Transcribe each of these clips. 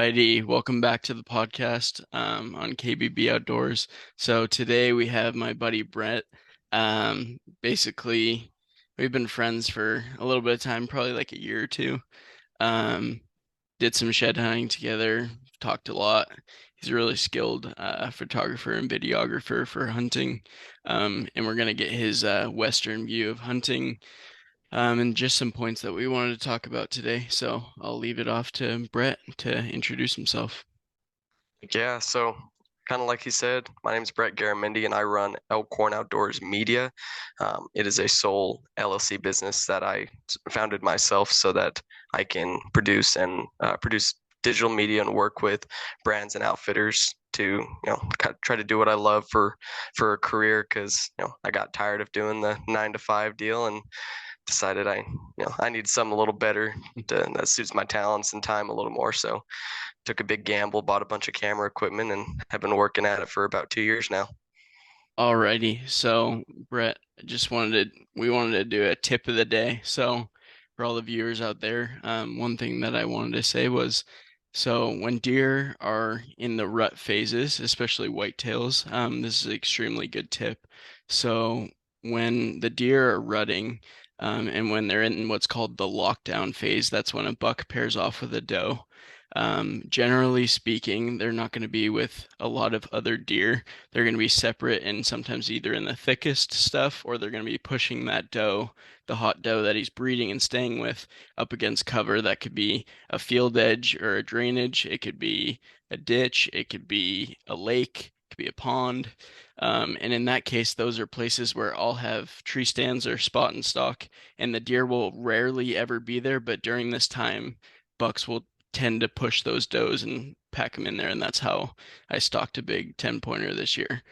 Alrighty, welcome back to the podcast on KBB Outdoors. So today we have my buddy Brett. Basically, we've been friends for a little bit of time, probably like a year or two. Um, did some shed hunting together, talked a lot. He's a really skilled photographer and videographer for hunting. And we're gonna get his Western view of hunting and just some points that we wanted to talk about today. So I'll leave it off to Brett to introduce himself. Yeah, so kind of like he said, my name is Brett Garamendi and I run Elkhorn Outdoors Media. It is a sole LLC business that I founded myself so that I can produce digital media and work with brands and outfitters to try to do what I love for a career because I got tired of doing the 9 to 5 deal and decided I need something a little better that suits my talents and time a little more. So took a big gamble, bought a bunch of camera equipment, and have been working at it for about 2 years now. Alrighty, so Brett, we wanted to do a tip of the day. So for all the viewers out there, one thing that I wanted to say was, so when deer are in the rut phases, especially whitetails, this is an extremely good tip. So when the deer are rutting, and when they're in what's called the lockdown phase, that's when a buck pairs off with a doe. Generally speaking, they're not going to be with a lot of other deer. They're going to be separate and sometimes either in the thickest stuff or they're going to be pushing that doe, the hot doe that he's breeding and staying with, up against cover. That could be a field edge or a drainage. It could be a ditch. It could be a lake. It could be a pond. And in that case, those are places where I'll have tree stands or spot and stalk, and the deer will rarely ever be there. But during this time, bucks will tend to push those does and pack them in there, and that's how I stalked a big 10 pointer this year.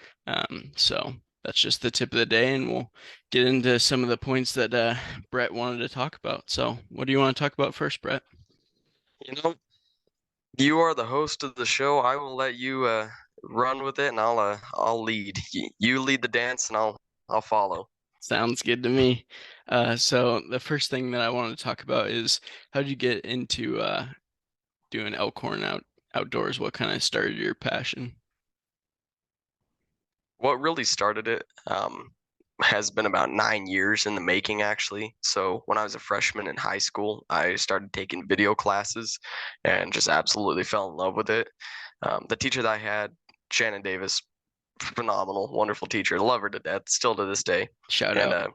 So that's just the tip of the day, and we'll get into some of the points that Brett wanted to talk about. So, what do you want to talk about first, Brett? You know, you are the host of the show. I will let you run with it, and I'll lead. You lead the dance, and I'll follow. Sounds good to me. So the first thing that I want to talk about is how did you get into doing outdoors? What kind of started your passion? What really started it has been about 9 years in the making, actually. So when I was a freshman in high school, I started taking video classes and just absolutely fell in love with it. The teacher that I had, Shannon Davis, phenomenal, wonderful teacher. Love her to death, still to this day. Shout And out.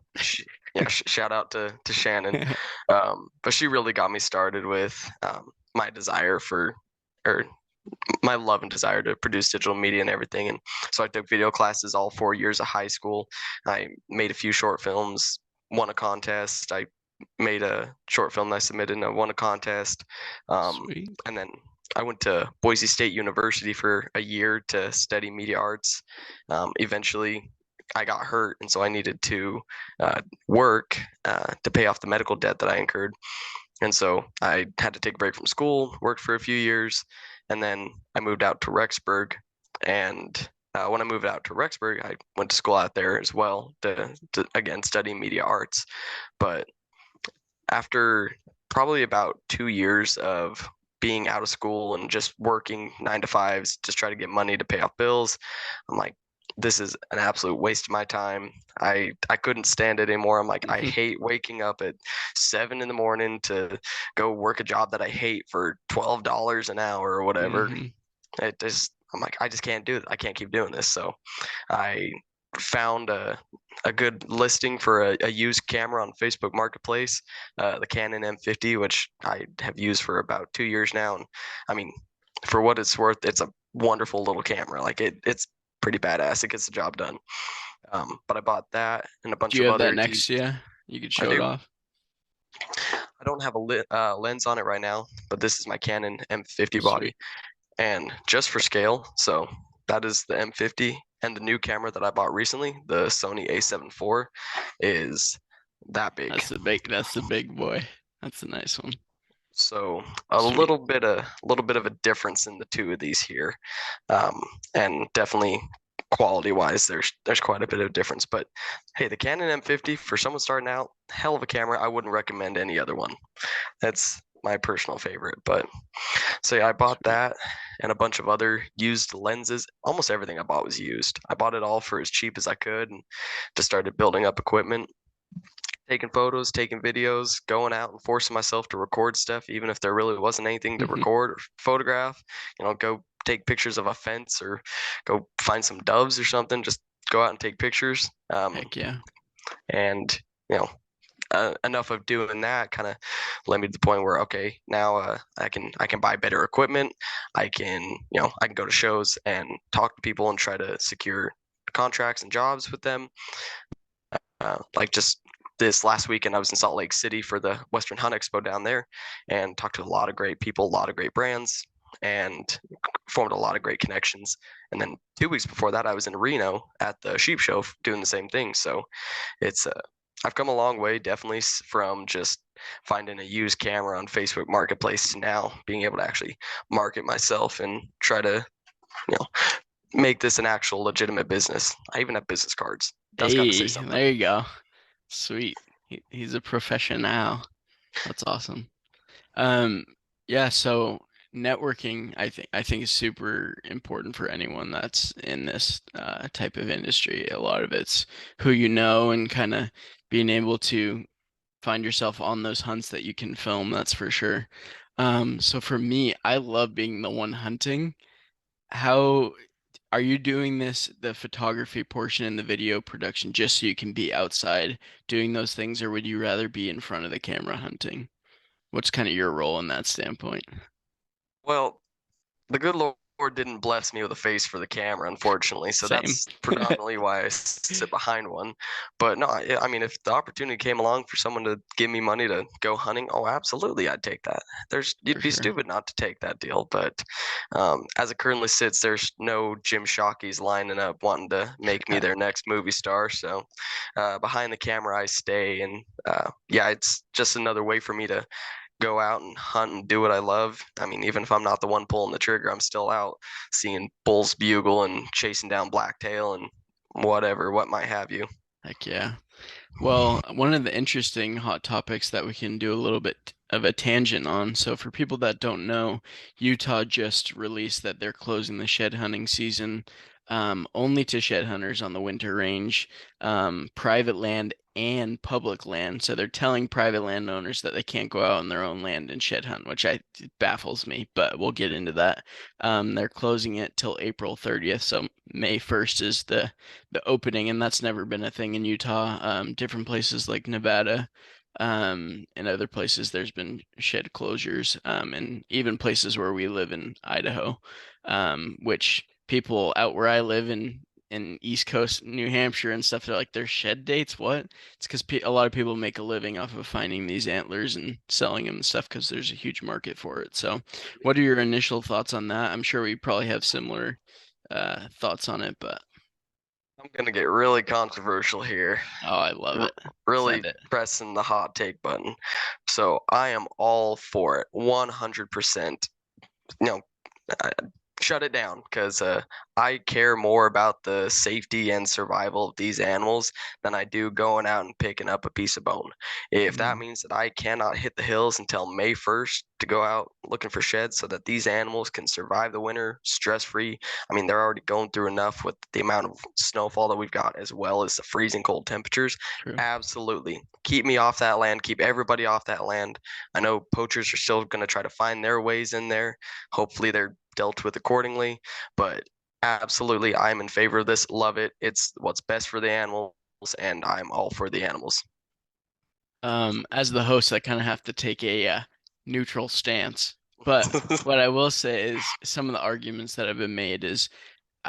shout out to Shannon. But she really got me started with my desire for, or my love and desire to produce digital media and everything. And so I took video classes all 4 years of high school. I made a few short films, won a contest. I made a short film that I submitted and I won a contest. Sweet. And then I went to Boise State University for a year to study media arts. Eventually, I got hurt, and so I needed to work to pay off the medical debt that I incurred. And so I had to take a break from school, worked for a few years, and then I moved out to Rexburg. And when I moved out to Rexburg, I went to school out there as well to again study media arts. But after probably about 2 years of being out of school and just working 9 to 5s, just try to get money to pay off bills, I'm like, this is an absolute waste of my time. I couldn't stand it anymore. I'm like, I hate waking up at 7 in the morning to go work a job that I hate for $12 an hour or whatever. Hmm. I'm like, I just can't do it. I can't keep doing this. So I found a good listing for a used camera on Facebook Marketplace, the Canon M50, which I have used for about 2 years now. And I mean, for what it's worth, it's a wonderful little camera. Like it's pretty badass. It gets the job done. But I bought that and a Do bunch you of have that other next to you? You could I show it do. off. I don't have a lens on it right now, but this is my Canon M50 Sweet. body. And just for scale, so that is the M50. And the new camera that I bought recently, the Sony A7 IV, is that big. That's the big boy. That's a nice one. So Sweet. a little bit of a difference in the two of these here, and definitely quality wise, there's quite a bit of difference. But hey, the Canon M50 for someone starting out, hell of a camera. I wouldn't recommend any other one. That's my personal favorite. But so yeah, I bought Sweet. that and a bunch of other used lenses. Almost everything I bought was used. I bought it all for as cheap as I could and just started building up equipment, taking photos, taking videos, going out and forcing myself to record stuff, even if there really wasn't anything to record or photograph. Go take pictures of a fence or go find some doves or something. Just go out and take pictures. Heck yeah. And you know, enough of doing that kind of led me to the point where okay, now I can buy better equipment. I can go to shows and talk to people and try to secure contracts and jobs with them. Like just this last weekend, I was in Salt Lake City for the Western Hunt Expo down there, and talked to a lot of great people, a lot of great brands, and formed a lot of great connections. And then 2 weeks before that, I was in Reno at the sheep show doing the same thing. So it's I've come a long way, definitely from just finding a used camera on Facebook Marketplace to now being able to actually market myself and try to you know make this an actual legitimate business. I even have business cards. That's got to say Hey, something. there you go. Sweet. He's a professional. That's awesome. Um, yeah, so networking, I think is super important for anyone that's in this type of industry. A lot of it's who you know and kind of being able to find yourself on those hunts that you can film, that's for sure. So for me, I love being the one hunting. How are you doing this, the photography portion and the video production, just so you can be outside doing those things, or would you rather be in front of the camera hunting? What's kind of your role in that standpoint? Well, the good Lord didn't bless me with a face for the camera, unfortunately. So Same. that's predominantly why I sit behind one. But no, I mean, if the opportunity came along for someone to give me money to go hunting, oh, absolutely, I'd take that. You'd For be sure. stupid not to take that deal. But as it currently sits, there's no Jim Shockeys lining up wanting to make me their next movie star. So behind the camera, I stay, and yeah, it's just another way for me to go out and hunt and do what I love. I mean, even if I'm not the one pulling the trigger, I'm still out seeing bulls bugle and chasing down blacktail and whatever, what might have you. Heck yeah. Well, one of the interesting hot topics that we can do a little bit of a tangent on. So, for people that don't know, Utah just released that they're closing the shed hunting season only to shed hunters on the winter range, private land and public land. So, they're telling private landowners that they can't go out on their own land and shed hunt, which baffles me, but we'll get into that. They're closing it till April 30th. So, May 1st is the opening, and that's never been a thing in Utah. Different places like Nevada, and other places there's been shed closures, and even places where we live in Idaho, which people out where I live in East Coast New Hampshire and stuff, they're like their shed dates. What? It's because a lot of people make a living off of finding these antlers and selling them and stuff because there's a huge market for it. So, what are your initial thoughts on that? I'm sure we probably have similar thoughts on it, but. I'm gonna get really controversial here, Oh, I love R- it. really Send it. pressing the hot take button. So I am all for it, 100%. You know, I, shut it down because I care more about the safety and survival of these animals than I do going out and picking up a piece of bone. If that Mhm. means that I cannot hit the hills until May 1st to go out looking for sheds so that these animals can survive the winter stress free. I mean, they're already going through enough with the amount of snowfall that we've got, as well as the freezing cold temperatures. True. Absolutely. Keep me off that land, keep everybody off that land. I know poachers are still going to try to find their ways in there. Hopefully, they're dealt with accordingly. But absolutely, I'm in favor of this. Love it. It's what's best for the animals, and I'm all for the animals. As the host, I kind of have to take a neutral stance. But what I will say is some of the arguments that have been made is,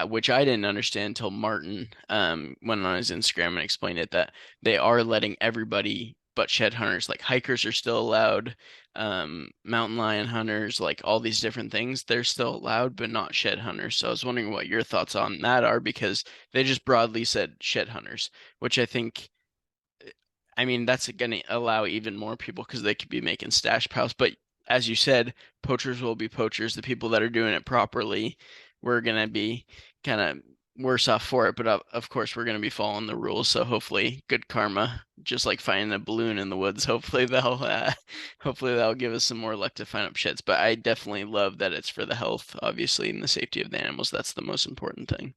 which I didn't understand until Martin went on his Instagram and explained it, that they are letting everybody but shed hunters, like hikers are still allowed, mountain lion hunters, like all these different things, they're still allowed, but not shed hunters. So I was wondering what your thoughts on that are because they just broadly said shed hunters, which I think, I mean, that's going to allow even more people because they could be making stash piles. But as you said, poachers will be poachers. The people that are doing it properly, we're going to be kind of worse off for it, but of course we're going to be following the rules, so hopefully good karma, just like finding a balloon in the woods. Hopefully that'll give us some more luck to find up sheds. But I definitely love that it's for the health, obviously, and the safety of the animals. That's the most important thing.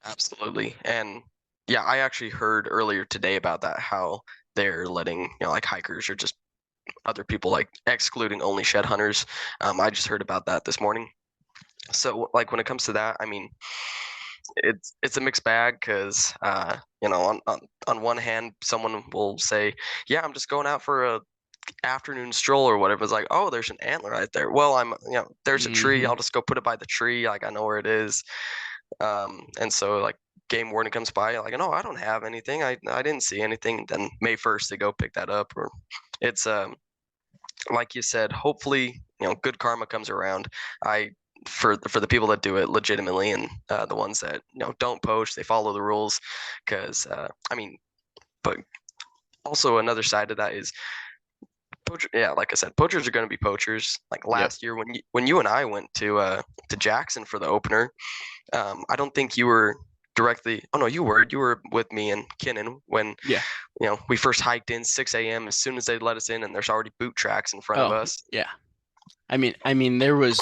Absolutely. And yeah, I actually heard earlier today about that, how they're letting, like hikers or just other people, like excluding only shed hunters. I just heard about that this morning. So like when it comes to that, I mean, it's a mixed bag because on one hand, someone will say, "Yeah, I'm just going out for a afternoon stroll or whatever." It's like, "Oh, there's an antler right there. Well, there's a tree. Hmm. I'll just go put it by the tree. Like I know where it is." And so like game warden comes by, like, "No, I don't have anything. I didn't see anything." Then May 1st, they go pick that up. Or it's like you said, hopefully, good karma comes around. I for the people that do it legitimately, and the ones that don't poach, they follow the rules. Because I mean, but also another side of that is poacher. Yeah, like I said, poachers are going to be poachers. Like Yep. last year when you and I went to Jackson for the opener, I don't think you were directly. Oh no, you were with me and Kinnan when Yeah. we first hiked in 6 a.m. as soon as they let us in, and there's already boot tracks in front of Oh, us. yeah. I mean, there was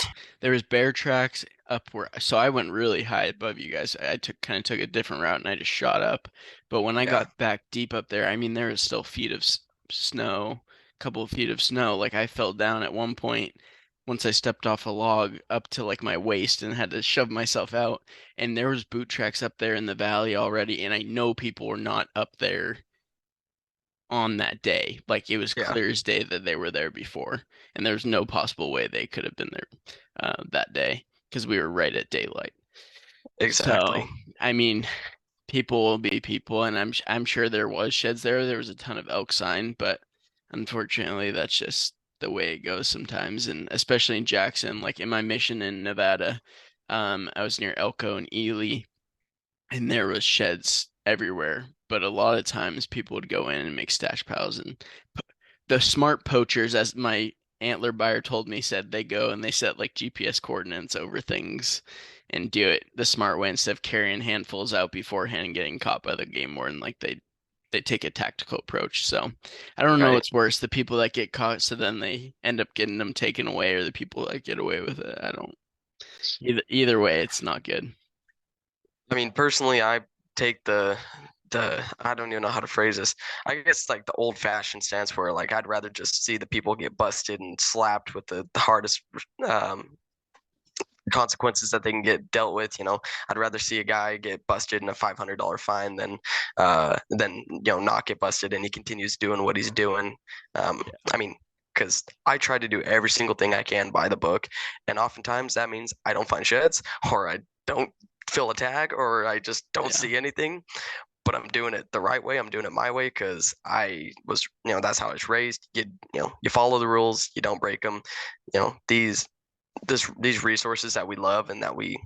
bear tracks up where, so I went really high above you guys. I took a different route and I just shot up. But when I Yeah, got back deep up there, I mean, there was still feet of snow, a couple of feet of snow. Like I fell down at one point once I stepped off a log up to like my waist and had to shove myself out. And there was boot tracks up there in the valley already, and I know people were not up there on that day. Like it was yeah, clear as day that they were there before, and there was no possible way they could have been there that day because we were right at daylight. So, exactly. I mean, people will be people, and I'm sure there was sheds there. There was a ton of elk sign, but unfortunately, that's just the way it goes sometimes, and especially in Jackson. Like in my mission in Nevada, I was near Elko and Ely, and there was sheds everywhere. But a lot of times people would go in and make stash piles, and the smart poachers, as my antler buyer told me, said they go and they set like GPS coordinates over things and do it the smart way instead of carrying handfuls out beforehand and getting caught by the game warden. Like they take a tactical approach. So I don't know Right. what's worse, the people that get caught, so then they end up getting them taken away, or the people that get away with it. I don't either way, it's not good. I mean, personally, I take the I don't even know how to phrase this. I guess like the old fashioned stance where like I'd rather just see the people get busted and slapped with the hardest um, consequences that they can get dealt with. I'd rather see a guy get busted in a $500 fine than not get busted and he continues doing what he's doing. Yeah. I mean, because I try to do every single thing I can by the book, and oftentimes that means I don't find sheds, or I don't fill a tag, or I just don't Yeah. see anything. But I'm doing it the right way. I'm doing it my way because I was, that's how I was raised. You follow the rules, you don't break them. You know, these resources that we love and that we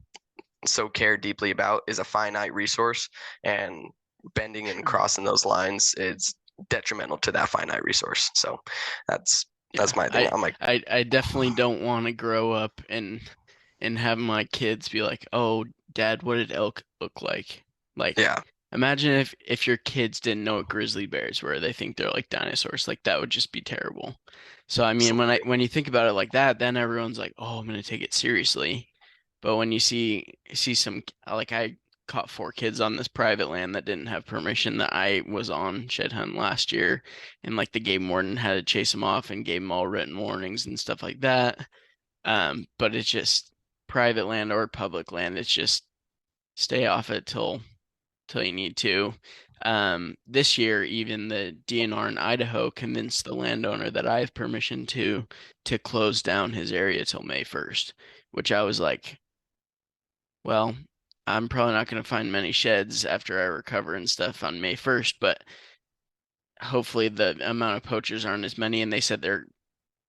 so care deeply about is a finite resource, and bending and Sure. crossing those lines is detrimental to that finite resource. So that's Yeah, that's my thing. I'm like, I definitely don't want to grow up and have my kids be like, "Oh, Dad, what did elk look like?" Like, yeah, imagine if your kids didn't know what grizzly bears were. They think they're like dinosaurs. Like that would just be terrible. So I mean, absolutely. when you think about it like that, then everyone's like, "Oh, I'm gonna take it seriously." But when you see some, like I caught four kids on this private land that didn't have permission that I was on shed hunt last year, and like the game warden had to chase them off and gave them all written warnings and stuff like that. But it's just private land or public land. It's just stay off it till you need to. This year, even the DNR in Idaho convinced the landowner that I have permission to close down his area till May 1st, which I was like, well, I'm probably not going to find many sheds after I recover and stuff on May 1st, but hopefully the amount of poachers aren't as many. And they said they're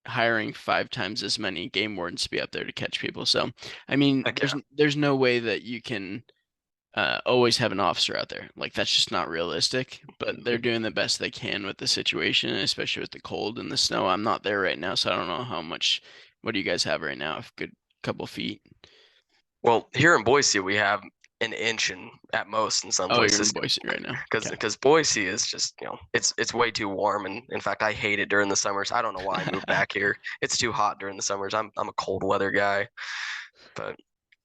hiring 5 times as many game wardens to be out there to catch people. So, I mean, Heck yeah. there's no way that you can always have an officer out there. Like that's just not realistic. But they're doing the best they can with the situation, especially with the cold and the snow. I'm not there right now, so I don't know how much. What do you guys have right now? A good couple feet. Well, here in Boise, we have an inch and at most in some Oh, you're in places Boise right now. Okay. because Boise is just it's way too warm, and in fact I hate it during the summers. I don't know why I moved back here. It's too hot during the summers. I'm a cold weather guy, but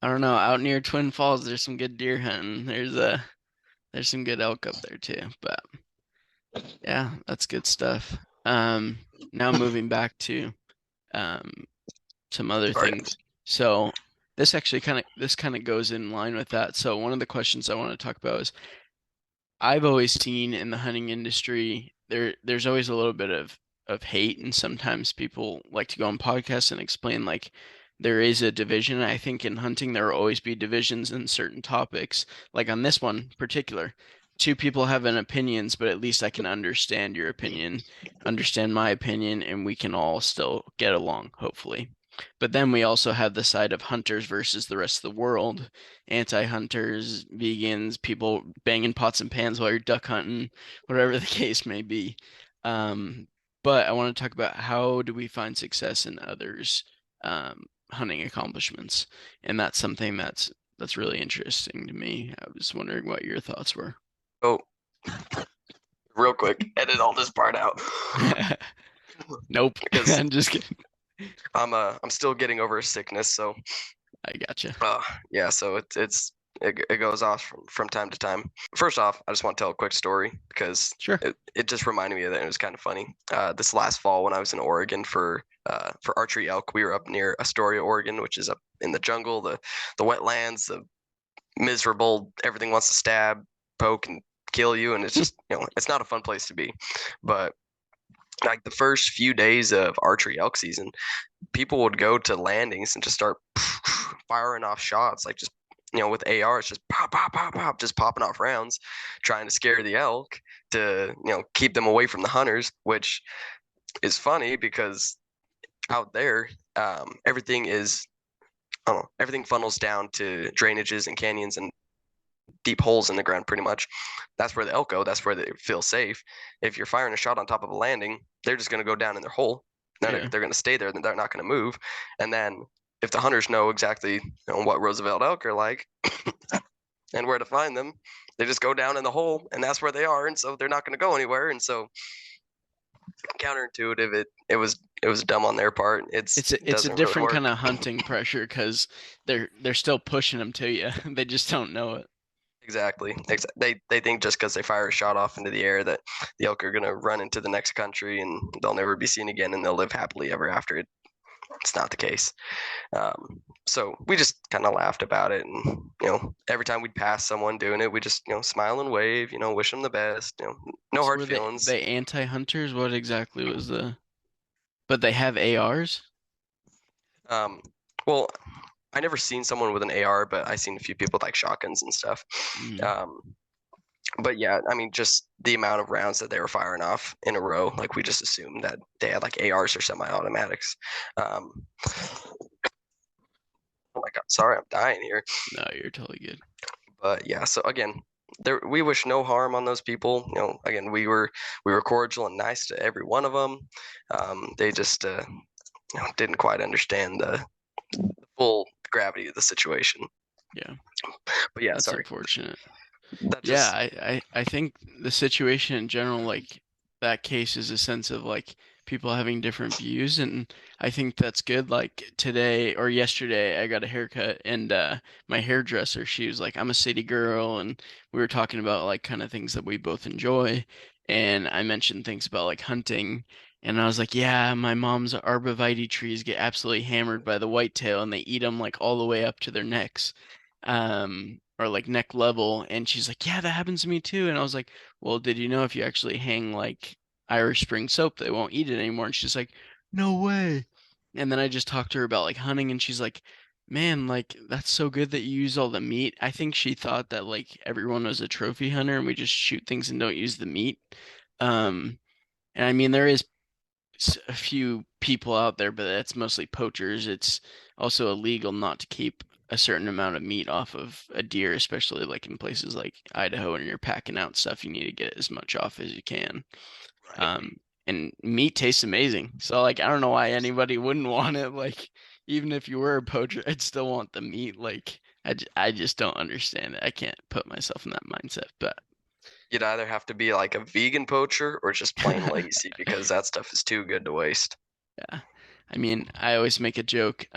I don't know. Out near Twin Falls, there's some good deer hunting. There's some good elk up there too. But yeah, that's good stuff. Now moving back to um some other sorry. things. So this kind of goes in line with that. So one of the questions I want to talk about is I've always seen in the hunting industry there's always a little bit of hate, and sometimes people like to go on podcasts and explain like there is a division. I think in hunting there will always be divisions in certain topics. Like on this one particular, two people have an opinions, but at least I can understand your opinion, understand my opinion, and we can all still get along, hopefully. But then we also have the side of hunters versus the rest of the world, anti-hunters, vegans, people banging pots and pans while you're duck hunting, whatever the case may be. Um, but I want to talk about how do we find success in others' hunting accomplishments, and that's something that's really interesting to me. I was wondering what your thoughts were. Oh, real quick, edit all this part out Nope, because I'm just kidding. I'm still getting over a sickness, so I gotcha. uh yeah, so it goes off from time to time. First off, I just want to tell a quick story because Sure. it just reminded me of that and it was kind of funny. This last fall when I was in Oregon for archery elk, we were up near Astoria, Oregon, which is up in the jungle, the wetlands, the miserable, everything wants to stab, poke, and kill you, and it's just it's not a fun place to be. But like the first few days of archery elk season, people would go to landings and just start firing off shots, like just with ARs, just pop, pop, pop, pop, just popping off rounds, trying to scare the elk to keep them away from the hunters, which is funny because out there, everything is I don't know, everything funnels down to drainages and canyons and deep holes in the ground pretty much. That's where the elk go. That's where they feel safe. If you're firing a shot on top of a landing, they're just going to go down in their hole. Yeah. They're going to stay there. They're not going to move. And then if the hunters know exactly what Roosevelt elk are like and where to find them, they just go down in the hole, and that's where they are. And so they're not going to go anywhere. And so counterintuitive, it was dumb on their part. It It's a doesn't really different work. kind of hunting pressure because they're still pushing them to you. They just don't know it. Exactly. They think just because they fire a shot off into the air that the elk are gonna run into the next country and they'll never be seen again and they'll live happily ever after. It's not the case. So we just kind of laughed about it, and every time we'd pass someone doing it, we just smile and wave, wish them the best. No So hard were feelings. they anti-hunters? What exactly was the? But they have ARs? Um, well, I never seen someone with an AR, but I seen a few people with like shotguns and stuff. Mm. Um, but yeah, I mean, just the amount of rounds that they were firing off in a row, like we just assumed that they had like ARs or semi-automatics. Um, oh my God, sorry, I'm dying here. No, you're totally good. But yeah, so again, we wish no harm on those people. Again, we were cordial and nice to every one of them. They just didn't quite understand the full gravity of the situation. Yeah, But yeah, that's sorry. unfortunate. That Yeah, just I think the situation in general, like that case is a sense of like people having different views, and I think that's good. Like today or yesterday, I got a haircut, and my hairdresser, she was like, "I'm a city girl," and we were talking about like kind of things that we both enjoy, and I mentioned things about like hunting, and I was like, "Yeah, my mom's arborvitae trees get absolutely hammered by the whitetail, and they eat them like all the way up to their necks." Or like neck level. And she's like, yeah, that happens to me too. And I was like, well, did you know if you actually hang like Irish Spring soap, they won't eat it anymore? And she's like, no way. And then I just talked to her about like hunting, and she's like, man, like that's so good that you use all the meat. I think she thought that like everyone was a trophy hunter and we just shoot things and don't use the meat. Um, and I mean, there is a few people out there, but that's mostly poachers. It's also illegal not to keep a certain amount of meat off of a deer, especially like in places like Idaho and you're packing out stuff, you need to get as much off as you can. right. And meat tastes amazing. So like I don't know why anybody wouldn't want it. Like even if you were a poacher, I'd still want the meat. Like I just don't understand it. I can't put myself in that mindset, but You'd either have to be like a vegan poacher or just plain lazy because that stuff is too good to waste. yeah. I mean, I always make a joke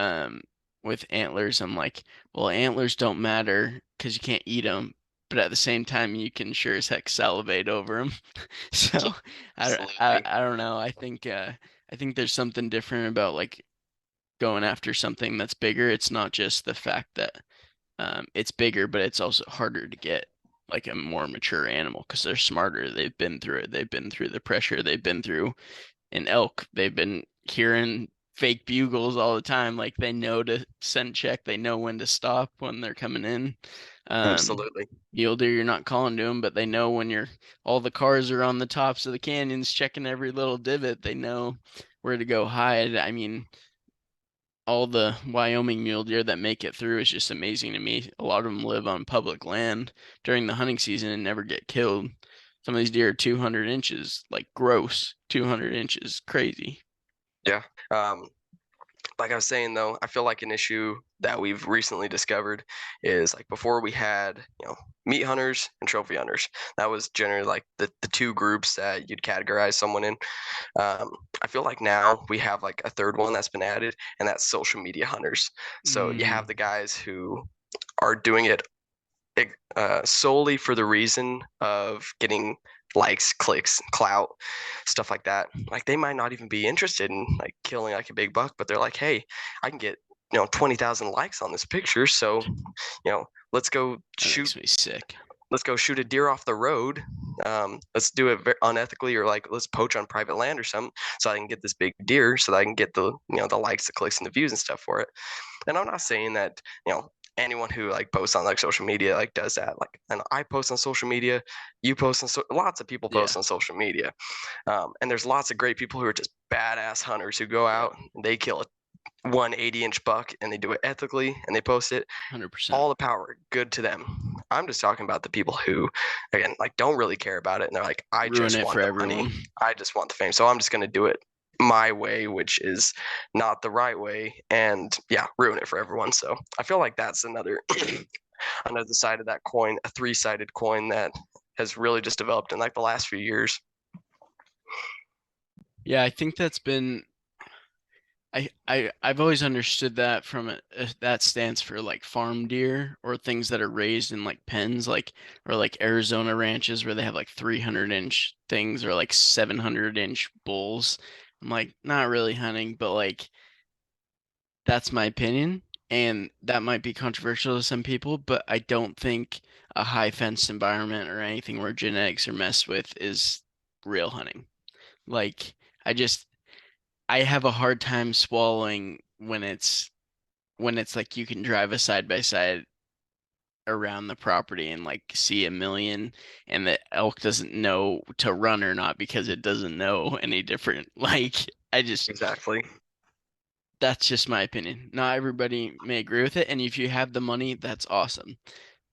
with antlers. I'm like, well, antlers don't matter because you can't eat them, but at the same time, you can sure as heck salivate over them. So Absolutely. I don't know. I think there's something different about like going after something that's bigger. It's not just the fact that it's bigger, but it's also harder to get like a more mature animal because they're smarter. They've been through it. They've been through the pressure. They've been through an elk. They've been hearing fake bugles all the time. Like they know to send check. They know when to stop when they're coming in. Absolutely. Mule deer, you're not calling to them, but they know when you're all the cars are on the tops of the canyons checking every little divot. They know where to go hide. I mean, all the Wyoming mule deer that make it through is just amazing to me. A lot of them live on public land during the hunting season and never get killed. Some of these deer are 200 inches, like gross 200 inches, crazy. Yeah. Like I was saying though, I feel like an issue that we've recently discovered is like before we had, meat hunters and trophy hunters. That was generally like the two groups that you'd categorize someone in. Um, I feel like now we have like a third one that's been added, and that's social media hunters. So you have Mm, the guys who are doing it solely for the reason of getting likes, clicks, clout, stuff like that. Like they might not even be interested in like killing like a big buck, but they're like, hey, I can get 20,000 likes on this picture, so let's go that shoot. makes me sick. Let's go shoot a deer off the road. Let's do it unethically, or like let's poach on private land or something, so I can get this big deer, so that I can get the likes, the clicks, and the views and stuff for it. And I'm not saying that anyone who like posts on like social media like does that. Like, and I post on social media, you post on lots of people post Yeah, on social media, and there's lots of great people who are just badass hunters who go yep, out and they kill a 180-inch buck and they do it ethically and they post it. 100%. All the power, good to them. I'm just talking about the people who, again, like don't really care about it, and they're like, I Ruin just it for want the money, everyone. I just want the fame, so I'm just going to do it my way, which is not the right way, and yeah, ruin it for everyone. So I feel like that's another another side of that coin, a three-sided coin that has really just developed in like the last few years. Yeah, I think that's been I've always understood that from that stands for like farm deer or things that are raised in like pens, like or like Arizona ranches where they have like 300-inch things or like 700-inch bulls. I'm like not really hunting, but like that's my opinion, and that might be controversial to some people, but I don't think a high fenced environment or anything where genetics are messed with is real hunting. Like I just I have a hard time swallowing when it's like you can drive a side by side around the property and like see a million and the elk doesn't know to run or not because it doesn't know any different. Like I just Exactly. that's just my opinion. Not everybody may agree with it, and if you have the money, that's awesome.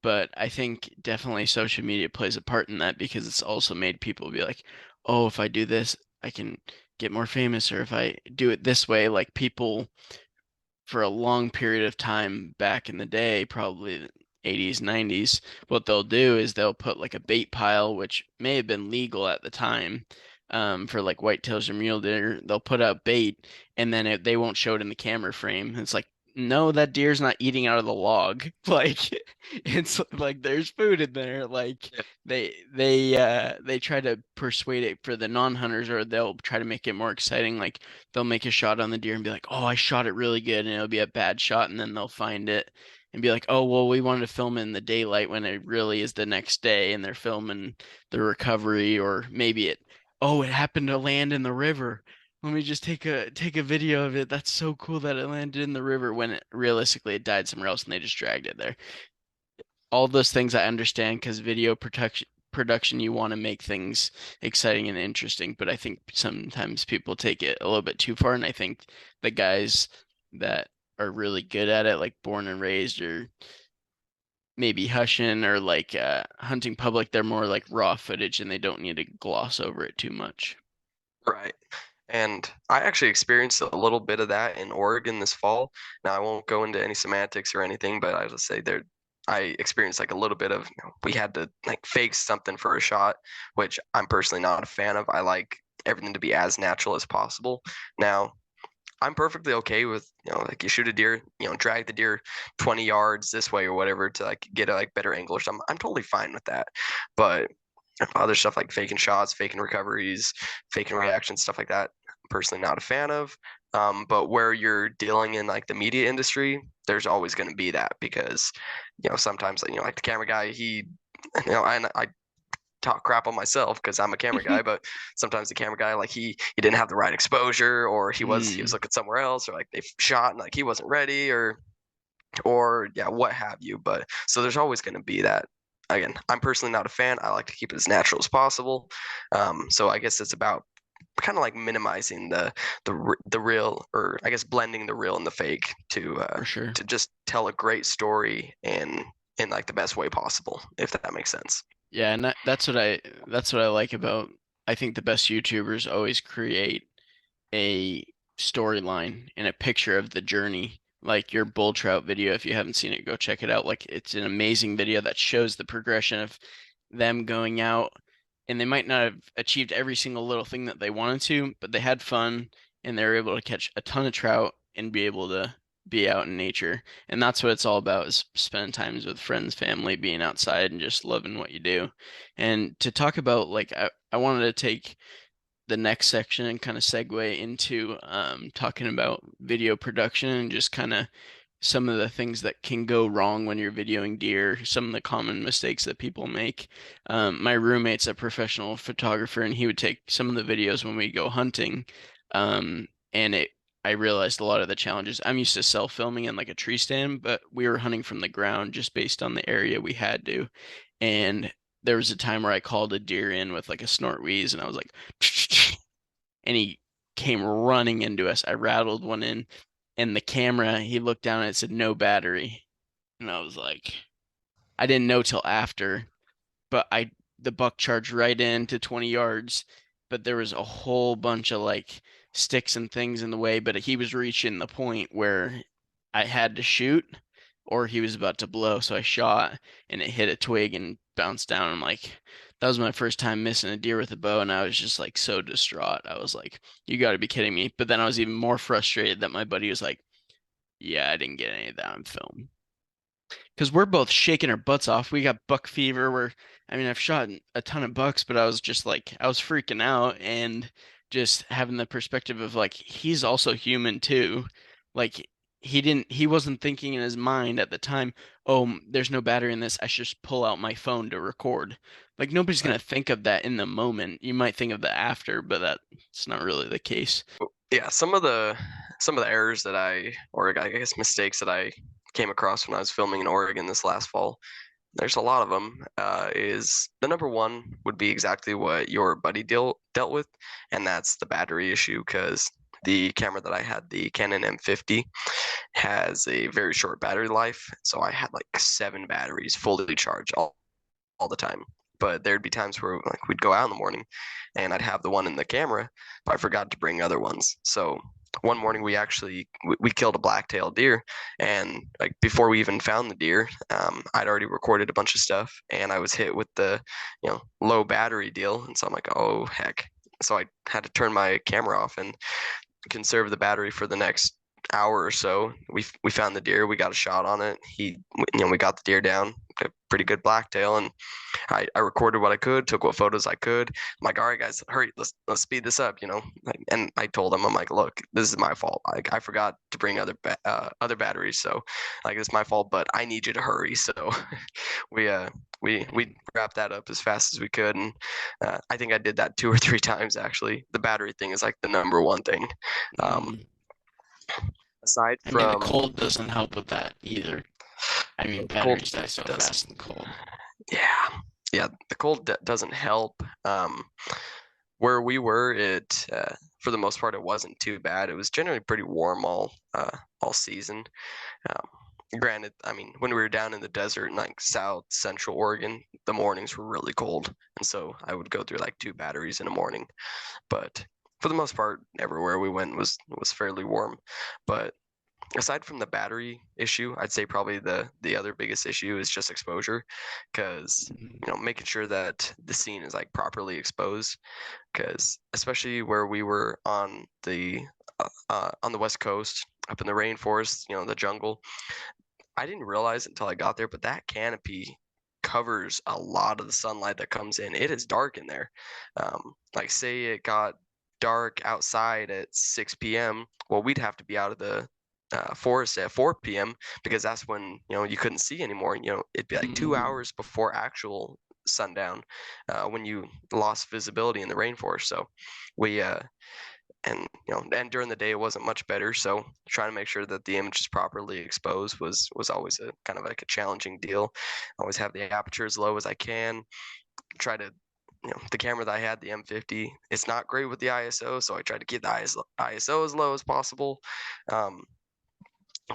But I think definitely social media plays a part in that because it's also made people be like, "Oh, if I do this, I can get more famous," or if I do it this way, like people for a long period of time back in the day, probably the 80s, 90s, what they'll do is they'll put like a bait pile, which may have been legal at the time, for like whitetails or mule deer. They'll put out bait and then they won't show it in the camera frame. It's like, no, that deer's not eating out of the log. Like it's like there's food in there. Like Yeah. they try to persuade it for the non-hunters, or they'll try to make it more exciting. Like they'll make a shot on the deer and be like, "Oh, I shot it really good," and it'll be a bad shot, and then they'll find it and be like, "Oh, well, we wanted to film in the daylight when it really is the next day," and they're filming the recovery, or maybe oh, it happened to land in the river. Let me just take a video of it. That's so cool that it landed in the river when realistically it died somewhere else and they just dragged it there. All those things I understand because video production you want to make things exciting and interesting, but I think sometimes people take it a little bit too far, and I think the guys that are really good at it, like born and raised or maybe Hushin or like hunting public, they're more like raw footage and they don't need to gloss over it too much. Right. And I actually experienced a little bit of that in Oregon this fall. Now, I won't go into any semantics or anything, but I just say there, I experienced like a little bit of, we had to like fake something for a shot, which I'm personally not a fan of. I like everything to be as natural as possible. Now, I'm perfectly okay with, like you shoot a deer, drag the deer 20 yards this way or whatever to like get a like better angle or something. I'm totally fine with that. But other stuff like faking shots, faking recoveries, faking reactions, stuff like that, I'm personally not a fan of. But where you're dealing in like the media industry, there's always going to be that because, sometimes, like the camera guy, I talk crap on myself because I'm a camera guy, but sometimes the camera guy, like he didn't have the right exposure, or he was Mm, looking somewhere else, or like they shot and like he wasn't ready, or yeah, what have you. But so there's always going to be that. Again, I'm personally not a fan. I like to keep it as natural as possible. So I guess it's about kind of like minimizing the real, or I guess blending the real and the fake for sure. to just tell a great story in like the best way possible, if that makes sense. Yeah, and that's what I like about I think the best YouTubers always create a storyline and a picture of the journey. Like your bull trout video, if you haven't seen it, go check it out. Like it's an amazing video that shows the progression of them going out, and they might not have achieved every single little thing that they wanted to, but they had fun and they were able to catch a ton of trout and be able to be out in nature. And that's what it's all about is spending times with friends, family, being outside and just loving what you do. And to talk about like I wanted to take the next section and kind of segue into talking about video production and just kind of some of the things that can go wrong when you're videoing deer, some of the common mistakes that people make. My roommate's a professional photographer, and he would take some of the videos when we go hunting. And I realized a lot of the challenges. I'm used to self-filming in like a tree stand, but we were hunting from the ground just based on the area we had to. And there was a time where I called a deer in with like a snort wheeze, and I was like, and he came running into us. I rattled one in, and the camera, he looked down and it said no battery. And I was like, I didn't know till after, but the buck charged right into 20 yards, but there was a whole bunch of like sticks and things in the way, but he was reaching the point where I had to shoot or he was about to blow, so I shot and it hit a twig and bounced down. I'm like, that was my first time missing a deer with a bow, and I was just like so distraught. I was like, you got to be kidding me. But then I was even more frustrated that my buddy was like, yeah, I didn't get any of that on film because we're both shaking our butts off. We got buck fever. I mean, I've shot a ton of bucks, but I was just like, I was freaking out and just having the perspective of like, he's also human too. Like, he wasn't thinking in his mind at the time, oh, there's no battery in this. I should just pull out my phone to record. Like, nobody's Right. gonna think of that in the moment. You might think of the after, but that's not really the case. Yeah, some of the errors that or I guess mistakes that I came across when I was filming in Oregon this last fall, there's a lot of them. Is the number one would be exactly what your buddy dealt with, and that's the battery issue. Because the camera that I had, the Canon M50, has a very short battery life, so I had like 7 batteries fully charged all the time. But there'd be times where like we'd go out in the morning and I'd have the one in the camera, but I forgot to bring other ones. So one morning we killed a black-tailed deer, and like before we even found the deer, I'd already recorded a bunch of stuff and I was hit with the low battery deal, and so I'm like, oh heck. So I had to turn my camera off and conserve the battery for the next hour or so. We found the deer, we got a shot on it. We got the deer down, a pretty good blacktail, and I recorded what I could, took what photos I could. I'm like, all right, guys, hurry, let's speed this up, And I told them, I'm like, look, this is my fault. Like, I forgot to bring other batteries, so like it's my fault, but I need you to hurry. So we uh we wrapped that up as fast as we could, and I think I did that 2 or 3 times actually. The battery thing is like the number one thing. Um, Mm. aside I mean, the from cold doesn't help with that either. I mean, the cold batteries die so does, fast in the cold. yeah, yeah, the cold doesn't help. Where we were, it for the most part it wasn't too bad. It was generally pretty warm all season. Granted, I mean, when we were down in the desert in like South Central Oregon, the mornings were really cold, and so I would go through like 2 batteries in a morning. But for the most part, everywhere we went was fairly warm. But aside from the battery issue, I'd say probably the other biggest issue is just exposure, because Mhm. making sure that the scene is like properly exposed, because especially where we were on the West Coast, up in the rainforest, the jungle. I didn't realize until I got there, but that canopy covers a lot of the sunlight that comes in. It is dark in there. Like, say it got dark outside at 6 p.m. Well, we'd have to be out of the forest at 4 p.m. because that's when you couldn't see anymore. It'd be like 2 hours before actual sundown when you lost visibility in the rainforest. So we and during the day it wasn't much better, so trying to make sure that the image is properly exposed was always a kind of like a challenging deal. Always have the aperture as low as I can. Try to the camera that I had, the M50, it's not great with the ISO, so I try to keep the ISO as low as possible. um,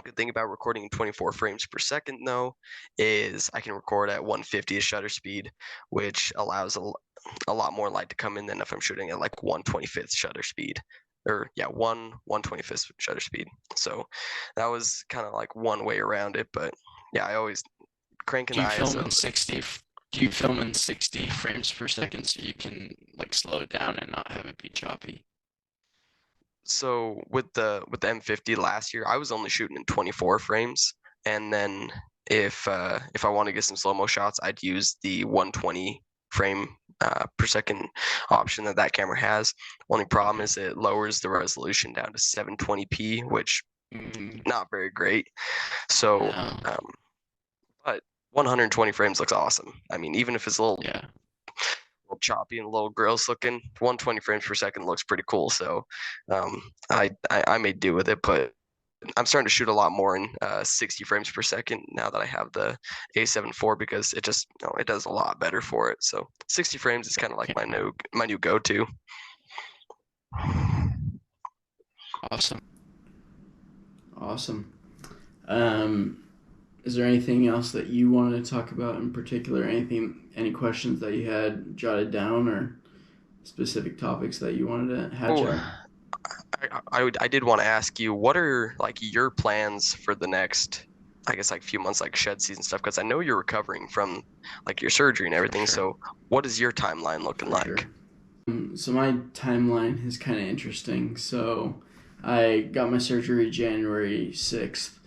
Good thing about recording in 24 frames per second, though, is I can record at 150th shutter speed, which allows a lot more light to come in than if I'm shooting at like 125th shutter speed. Or yeah, 125th shutter speed. So that was kind of like one way around it, but yeah, I always cranking Do the you film ISO. in 60? Do you film in 60 frames per second so you can like slow it down and not have it be choppy? So with the M50 last year, I was only shooting in 24 frames, and then if I want to get some slow mo shots, I'd use the 120 frame per second option that camera has. Only problem Okay. is it lowers the resolution down to 720p, which Mm, not very great. So, no. but 120 frames looks awesome. I mean, even if it's Yeah. a little choppy and a little gross looking, 120 frames per second looks pretty cool. So, I may do with it, but I'm starting to shoot a lot more in 60 frames per second now that I have the A7 IV, because it just it does a lot better for it. So 60 frames is kind of like Okay. my new go-to. Awesome. Awesome. Um, is there anything else that you wanted to talk about in particular? Any questions that you had jotted down or specific topics that you wanted to hatch Oh, out? I did want to ask you, what are like your plans for the next, I guess, like few months, like shed season stuff? Because I know you're recovering from like your surgery and For everything. sure. So what is your timeline looking For like? sure. So my timeline is kind of interesting. So I got my surgery January 6th,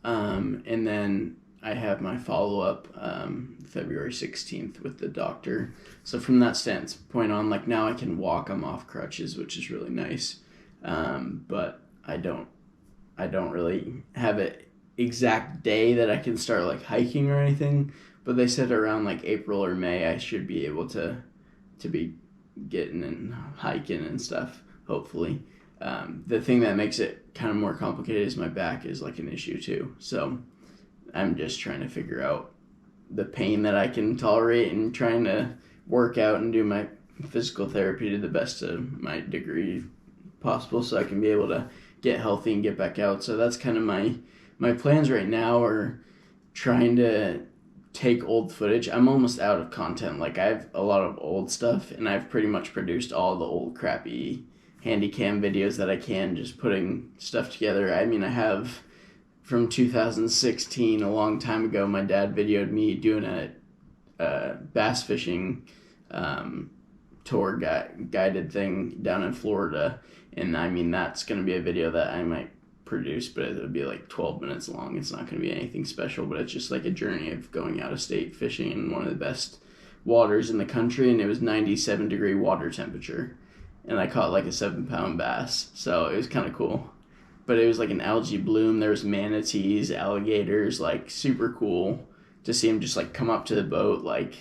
and then I have my follow up February 16th with the doctor. So from that standpoint on, like now I can walk. I'm off crutches, which is really nice. But I don't really have an exact day that I can start like hiking or anything. But they said around like April or May I should be able to be getting and hiking and stuff. Hopefully, the thing that makes it kind of more complicated is my back is like an issue too. So I'm just trying to figure out the pain that I can tolerate and trying to work out and do my physical therapy to the best of my degree possible so I can be able to get healthy and get back out. So that's kind of my plans right now are trying to take old footage. I'm almost out of content. Like I have a lot of old stuff and I've pretty much produced all the old crappy handy cam videos that I can, just putting stuff together. I mean, I have from 2016, a long time ago, my dad videoed me doing a bass fishing um, guided thing down in Florida, and I mean that's going to be a video that I might produce, but it'll be like 12 minutes long. It's not going to be anything special, but it's just like a journey of going out of state fishing in one of the best waters in the country, and it was 97-degree water temperature, and I caught like a 7-pound bass, so it was kind of cool. But it was like an algae bloom. There was manatees, alligators, like super cool to see him just like come up to the boat, like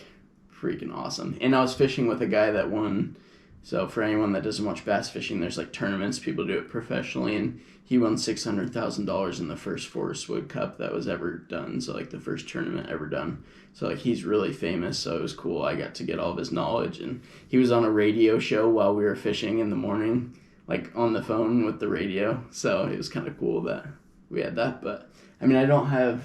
freaking awesome. And I was fishing with a guy that won. So for anyone that doesn't watch bass fishing, there's like tournaments. People do it professionally, and he won $600,000 in the first Forest Wood Cup that was ever done. So like the first tournament ever done. So like he's really famous. So it was cool. I got to get all of his knowledge, and he was on a radio show while we were fishing in the morning, like on the phone with the radio. So it was kind of cool that we had that. But I mean, I don't have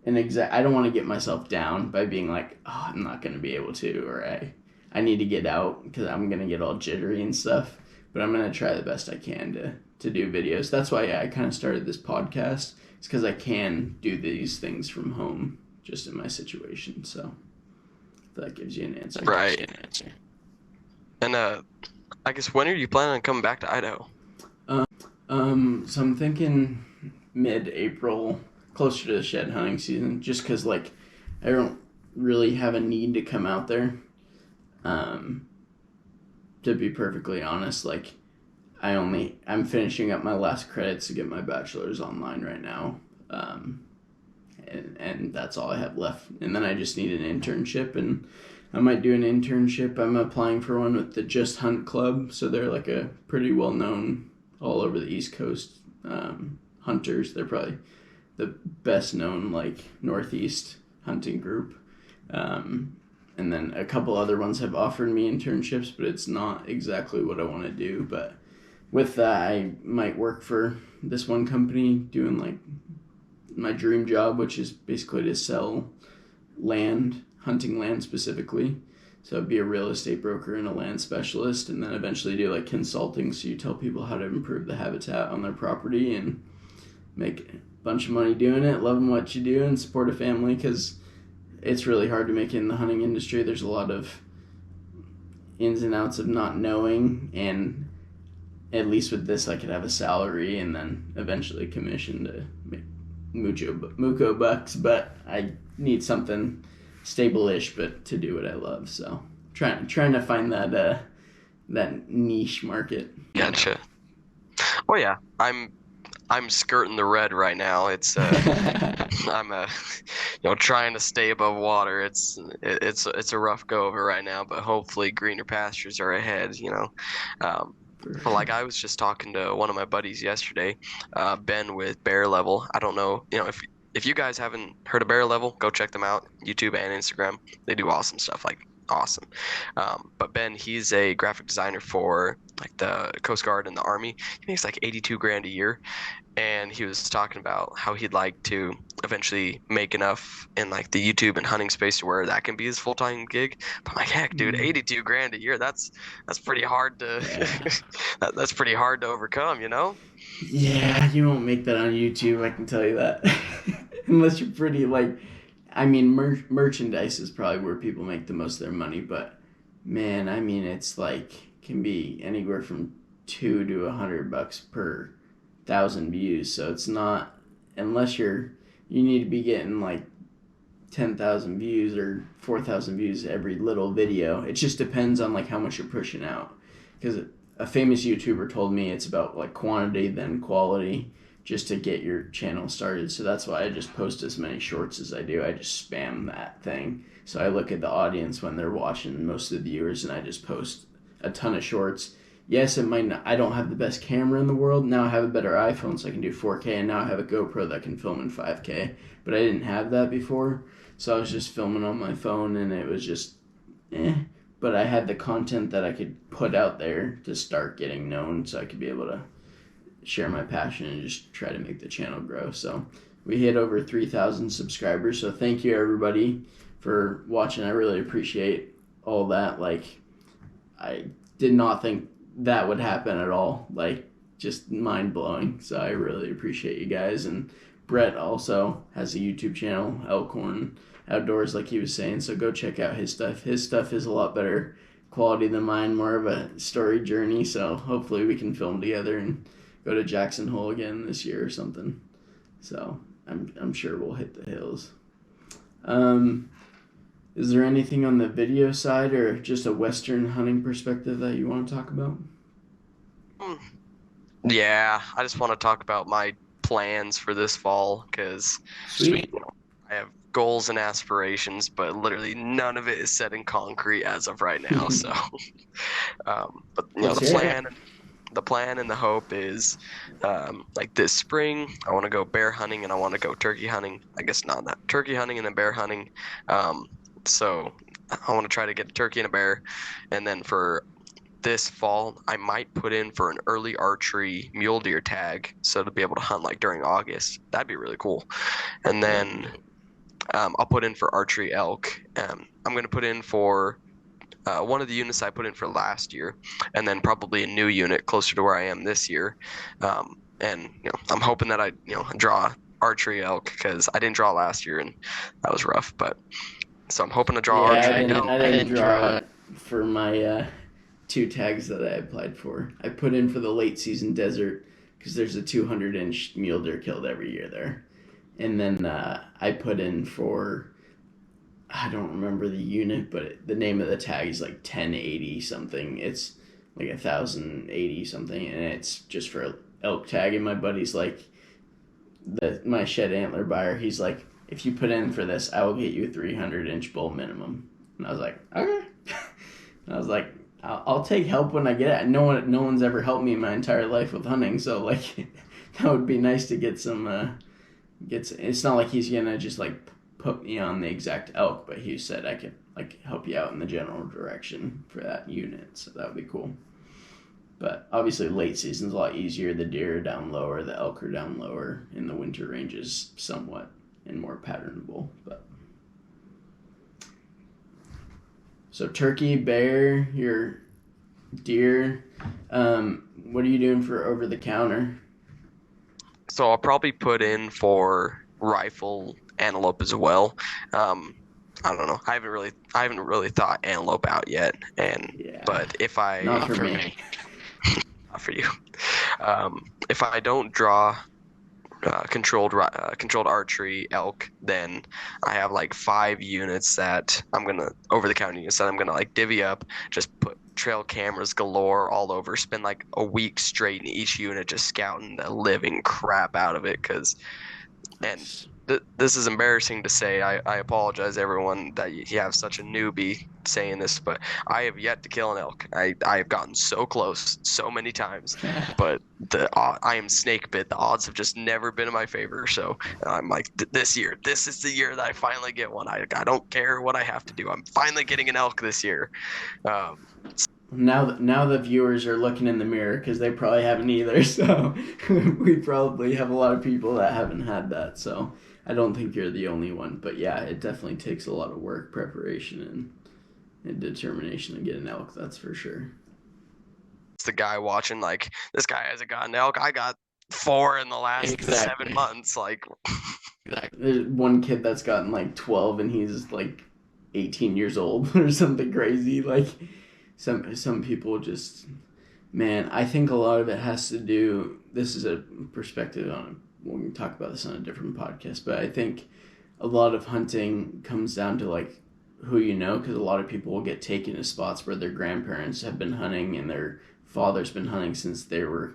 I don't want to get myself down by being like, oh, I'm not going to be able to, or I need to get out because I'm going to get all jittery and stuff. but I'm gonna try the best I can to do videos. That's why I kind of started this podcast. It's because I can do these things from home, just in my situation. So if that gives you an answer. Right. And I guess when are you planning on coming back to Idaho? So I'm thinking mid-April, closer to the shed hunting season, just because like I don't really have a need to come out there. Um, to be perfectly honest, like I'm finishing up my last credits to get my bachelor's online right now, and that's all I have left. And then I just need an internship, and I might do an internship. I'm applying for one with the Just Hunt Club, so they're like a pretty well known all over the East Coast hunters. They're probably the best known like Northeast hunting group. And then a couple other ones have offered me internships, but it's not exactly what I want to do. But with that, I might work for this one company doing like my dream job, which is basically to sell land, hunting land specifically. So be a real estate broker and a land specialist, and then eventually do like consulting. So you tell people how to improve the habitat on their property and make a bunch of money doing it, loving what you do, and support a family because it's really hard to make it in the hunting industry. There's a lot of ins and outs of not knowing, and at least with this, I could have a salary and then eventually commission to make muco bucks. But I need something stable-ish, but to do what I love. So trying to find that niche market. Gotcha. Oh yeah, I'm skirting the red right now. It's I'm trying to stay above water. It's a rough go over right now, but hopefully greener pastures are ahead. But like I was just talking to one of my buddies yesterday, Ben with Bear Level. I don't know, if you guys haven't heard of Bear Level, go check them out, YouTube and Instagram. They do awesome stuff, like awesome. But Ben, he's a graphic designer for like the Coast Guard and the Army. He makes like 82 grand a year, and he was talking about how he'd like to eventually make enough in like the YouTube and hunting space to where that can be his full-time gig. But I'm like, heck, dude, 82 grand a year, that's pretty hard to that's pretty hard to overcome, Yeah, you won't make that on YouTube, I can tell you that. Unless you're pretty like, I mean, merchandise is probably where people make the most of their money, but man, I mean, it's like can be anywhere from $2 to $100 per 1,000 views. So it's not, unless you need to be getting like 10,000 views or 4,000 views every little video. It just depends on like how much you're pushing out. Because a famous YouTuber told me it's about like quantity then quality, just to get your channel started. So that's why I just post as many shorts as I do. I just spam that thing. So I look at the audience when they're watching, most of the viewers, and I just post a ton of shorts. Yes, it might not, I don't have the best camera in the world. Now I have a better iPhone, so I can do 4K, and now I have a GoPro that can film in 5K. But I didn't have that before, so I was just filming on my phone, and it was just, But I had the content that I could put out there to start getting known, so I could be able to share my passion and just try to make the channel grow. So we hit over 3,000 subscribers, so thank you everybody for watching. I really appreciate all that. Like, I did not think that would happen at all. Like, just mind-blowing. So I really appreciate you guys. And Brett also has a YouTube channel, Elkhorn Outdoors, like he was saying, so go check out his stuff. His stuff is a lot better quality than mine, more of a story journey, so hopefully we can film together and go to Jackson Hole again this year or something. So I'm sure we'll hit the hills. Is there anything on the video side or just a Western hunting perspective that you want to talk about? Yeah, I just want to talk about my plans for this fall because Sweet. I have goals and aspirations, but literally none of it is set in concrete as of right now. So, but the plan and the hope is like this spring I want to go bear hunting and I want to go turkey hunting. I guess not that turkey hunting and then bear hunting. So I want to try to get a turkey and a bear, and then for this fall I might put in for an early archery mule deer tag, so to be able to hunt like during August. That'd be really cool. And then I'll put in for archery elk. I'm going to put in for one of the units I put in for last year, and then probably a new unit closer to where I am this year. And I'm hoping that I draw archery elk because I didn't draw last year and that was rough. But so I'm hoping to draw Yeah, archery I elk. didn't draw for my two tags that I applied for. I put in for the late season desert because there's a 200-inch mule deer killed every year there. And then I put in for, I don't remember the unit, but the name of the tag is like 1080 something. It's like 1080 something, and it's just for elk tag. And my buddy's like, my shed antler buyer, he's like, if you put in for this, I will get you a 300-inch bull minimum. And I was like, okay. And I was like, I'll take help when I get it. No one's ever helped me in my entire life with hunting, so like that would be nice to get some. It's not like he's gonna just like put me on the exact elk, but he said I could like help you out in the general direction for that unit, so that would be cool. But obviously, late season's a lot easier. The deer are down lower, the elk are down lower, in the winter ranges somewhat and more patternable. But so turkey, bear, your deer. What are you doing for over the counter? So I'll probably put in for rifle antelope as well. I don't know. I haven't really thought antelope out yet. Yeah, But if I, not for me. not for you, if I don't draw controlled archery elk, then I have like 5 units that I'm gonna over the counter units that I'm gonna like divvy up, just put trail cameras galore all over, spend like a week straight in each unit just scouting the living crap out of it. And Nice. this is embarrassing to say. I apologize everyone that you have such a newbie saying this, but I have yet to kill an elk. I have gotten so close so many times, but I am snake bit. The odds have just never been in my favor. So I'm like, this year, this is the year that I finally get one. I don't care what I have to do. I'm finally getting an elk this year. Um, Now the viewers are looking in the mirror because they probably haven't either. So we probably have a lot of people that haven't had that. So I don't think you're the only one. But yeah, it definitely takes a lot of work, preparation, and determination to get an elk. That's for sure. it's the guy watching like this guy hasn't got an elk. I got 4 in the last 7 months. Like, Exactly. There's one kid that's gotten like 12 and he's like 18 years old or something crazy. Like some people just, man, I think a lot of it has to do, this is a perspective on, we can talk about this on a different podcast, but I think a lot of hunting comes down to like who you know, because a lot of people will get taken to spots where their grandparents have been hunting and their father's been hunting since they were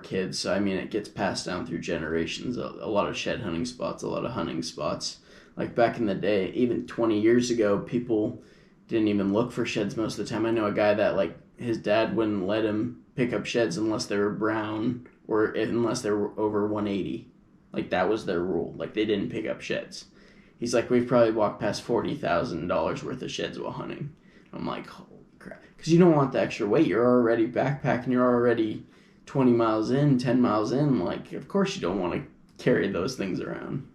kids. So I mean, it gets passed down through generations. A lot of shed hunting spots, a lot of hunting spots. Like back in the day, even 20 years ago, people didn't even look for sheds most of the time. I know a guy that like his dad wouldn't let him pick up sheds unless they were brown or unless they were over 180. Like that was their rule. Like they didn't pick up sheds. He's like, we've probably walked past $40,000 worth of sheds while hunting. I'm like, holy crap, because you don't want the extra weight. You're already backpacking. You're already 20 miles in, 10 miles in. Like, of course you don't want to carry those things around.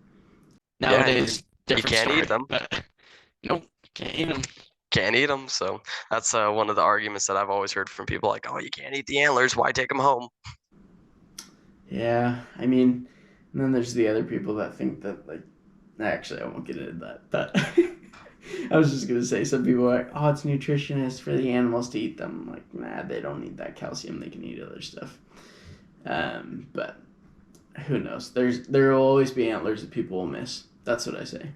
yeah, and Nowadays, you different can't eat story. them. But nope, can't eat them. Can't eat them. So that's one of the arguments that I've always heard from people like, oh, you can't eat the antlers. Why take them home? Yeah, I mean, and then there's the other people that think that, like, actually, I won't get into that. But I was just going to say, some people are like, oh, it's nutritionist for the animals to eat them. I'm like, nah, they don't need that calcium. They can eat other stuff. But who knows? There will always be antlers that people will miss. That's what I say.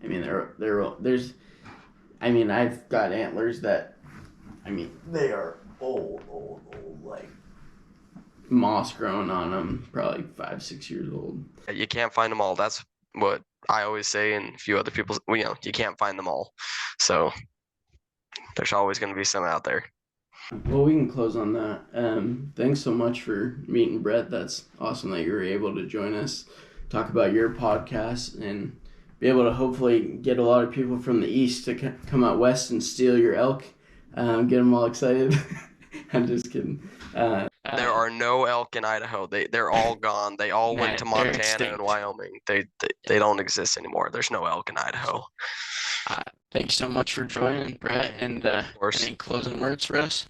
I mean, there's. I mean, I've got antlers that. I mean, they are old, like moss growing on them, probably 5, 6 years old. You can't find them all. That's what I always say, and a few other people, you can't find them all. So there's always going to be some out there. Well, we can close on that. Thanks so much for meeting Brett. That's awesome that you were able to join us, talk about your podcast, and be able to hopefully get a lot of people from the east to come out west and steal your elk. Get them all excited. I'm just kidding. There Uh, are no elk in Idaho. They're all gone. They all went to man, they're Montana and extinct. Wyoming. They don't exist anymore. There's no elk in Idaho. Thanks so much for joining, Brett. And Of course. any closing words for us?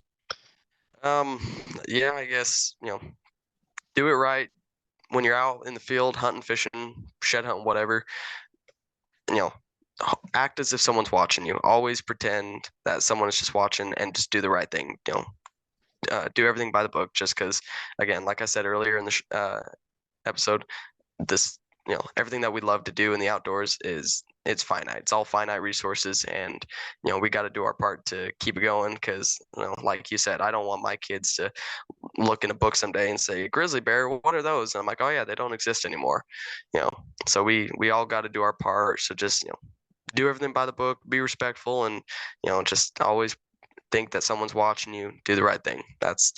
Um, yeah, I guess, do it right when you're out in the field hunting, fishing, shed hunting, whatever. You know, act as if someone's watching you. Always pretend that someone is just watching and just do the right thing. Do everything by the book. Just because, again, like I said earlier in the episode, this everything that we love to do in the outdoors it's finite. It's all finite resources, and we got to do our part to keep it going. Because like you said, I don't want my kids to look in a book someday and say, grizzly bear, what are those? And I'm like, oh yeah, they don't exist anymore. you know so we all got to do our part. So just do everything by the book, be respectful, and just always think that someone's watching you. Do the right thing. That's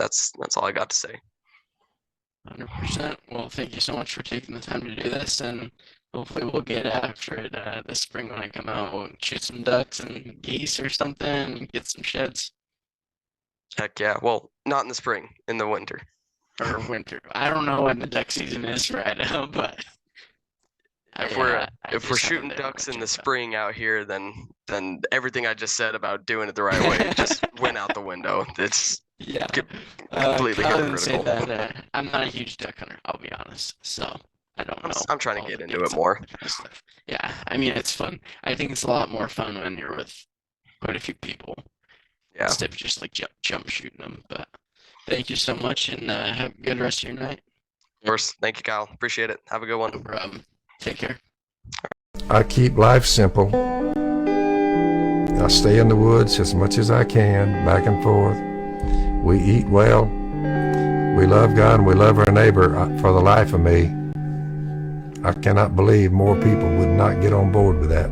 all I got to say. 100%. Well, thank you so much for taking the time to do this, and hopefully we'll get after it this spring when I come out. We'll shoot some ducks and geese or something, and get some sheds. Heck yeah. Well, not in the spring, in the winter. Or winter. I don't know when the duck season is right now, but if we're I if we're just have them shooting there in ducks in winter. the So. spring out here, then everything I just said about doing it the right way just went out the window. It's Yeah, completely Kyle didn't say hypocritical. that. I'm not a huge duck hunter, I'll be honest. So I don't know I'm trying to all get the into it dates and more. that kind of stuff. Yeah, I mean it's fun. I think it's a lot more fun when you're with quite a few people Yeah, instead of just like jump shooting them. But thank you so much, and have a good rest of your night. of course. Thank you, Kyle. Appreciate it. Have a good one. No problem. Take care. I keep life simple. I stay in the woods as much as I can, back and forth. We eat well. We love God and we love our neighbor. For the life of me, I cannot believe more people would not get on board with that.